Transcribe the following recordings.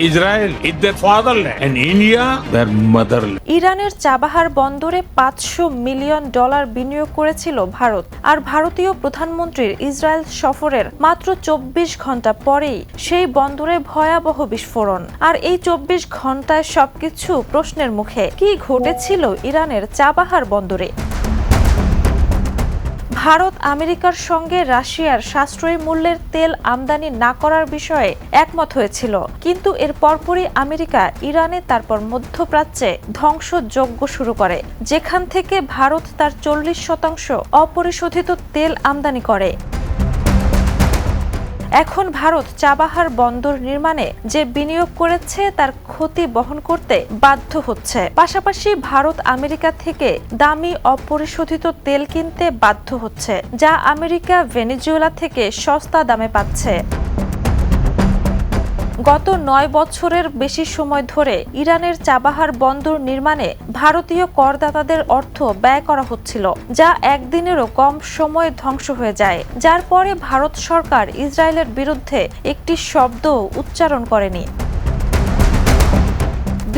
Israel is their fatherland and India their motherland. ইরানের চাবাহার বন্দরে $500 million বিনিয়োগ করেছিল ভারত। আর ভারতীয় প্রধানমন্ত্রীর ইসরায়েল সফরের মাত্র 24 ঘন্টা পরেই সেই বন্দরে ভয়াবহ বিস্ফোরণ। আর এই 24 ঘন্টায় সবকিছু প্রশ্নের মুখে। কি ঘটেছিল ইরানের চাবাহার বন্দরে? ভারত আমেরিকার সঙ্গে রাশিয়ার সাশ্রয়ী মূল্যের তেল আমদানি না করার বিষয়ে একমত হয়েছিল, কিন্তু এর পরপরই আমেরিকা ইরানে তারপর মধ্যপ্রাচ্যে ধ্বংসযজ্ঞ শুরু করে, যেখান থেকে ভারত তার 40% অপরিশোধিত তেল আমদানি করে। এখন ভারত চাবাহার বন্দর নির্মাণে যে বিনিয়োগ করেছে তার ক্ষতি বহন করতে বাধ্য হচ্ছে। পাশাপাশি ভারত আমেরিকা থেকে দামি অপরিশোধিত তেল কিনতে বাধ্য হচ্ছে, যা আমেরিকা ভেনেজুয়েলা থেকে সস্তা দামে পাচ্ছে। গত 9 বছরের বেশি সময় ধরে ইরানের চাবাহার বন্দর নির্মাণে ভারতীয় করদাতাদের অর্থ ব্যয় করা হচ্ছিল, যা একদিনেরও কম সময়ে ধ্বংস হয়ে যায়, যার পরে ভারত সরকার ইসরায়েলের বিরুদ্ধে একটি শব্দ উচ্চারণ করেনি।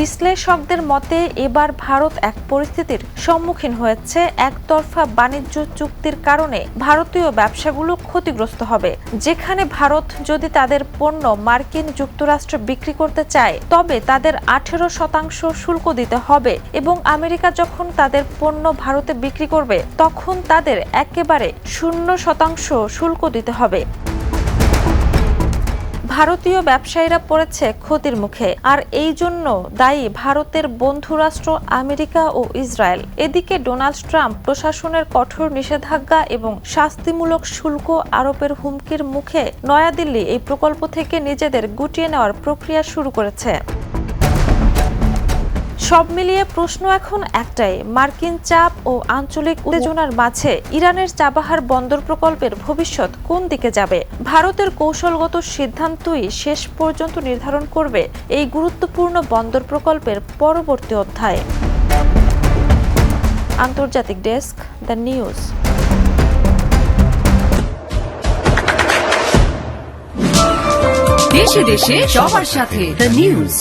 বিশ্লেষকদের মতে এবার ভারত এক পরিস্থিতির সম্মুখীন হয়েছে। একতরফা বাণিজ্য চুক্তির কারণে ভারতীয় ব্যবসাগুলো ক্ষতিগ্রস্ত হবে। যেখানে ভারত যদি তাদের পণ্য মার্কিন যুক্তরাষ্ট্রে বিক্রি করতে চায়, তবে তাদের 18% শুল্ক দিতে হবে, এবং আমেরিকা যখন তাদের পণ্য ভারতে বিক্রি করবে তখন তাদের একেবারে 0% শুল্ক দিতে হবে। ভারতীয় ব্যবসায়ীরা পড়েছে ক্ষতির মুখে, আর এই জন্য দায়ী ভারতের বন্ধুরাষ্ট্র আমেরিকা ও ইসরায়েল। এদিকে ডোনাল্ড ট্রাম্প প্রশাসনের কঠোর নিষেধাজ্ঞা এবং শাস্তিমূলক শুল্ক আরোপের হুমকির মুখে নয়াদিল্লি এই প্রকল্প থেকে নিজেদের গুটিয়ে নেওয়ার প্রক্রিয়া শুরু করেছে। সব মিলিয়ে প্রশ্ন এখন একটাই, মার্কিন চাপ ও আঞ্চলিক উত্তেজনার মাঝে ইরানের চাবাহার বন্দর প্রকল্পের ভবিষ্যৎ কোন দিকে যাবে? ভারতের কৌশলগত সিদ্ধান্তই শেষ পর্যন্ত নির্ধারণ করবে এই গুরুত্বপূর্ণ বন্দর প্রকল্পের পরবর্তী অধ্যায়। আন্তর্জাতিক ডেস্ক, দ্য নিউজ। দেশে দেশে সবার সাথে দ্য নিউজ।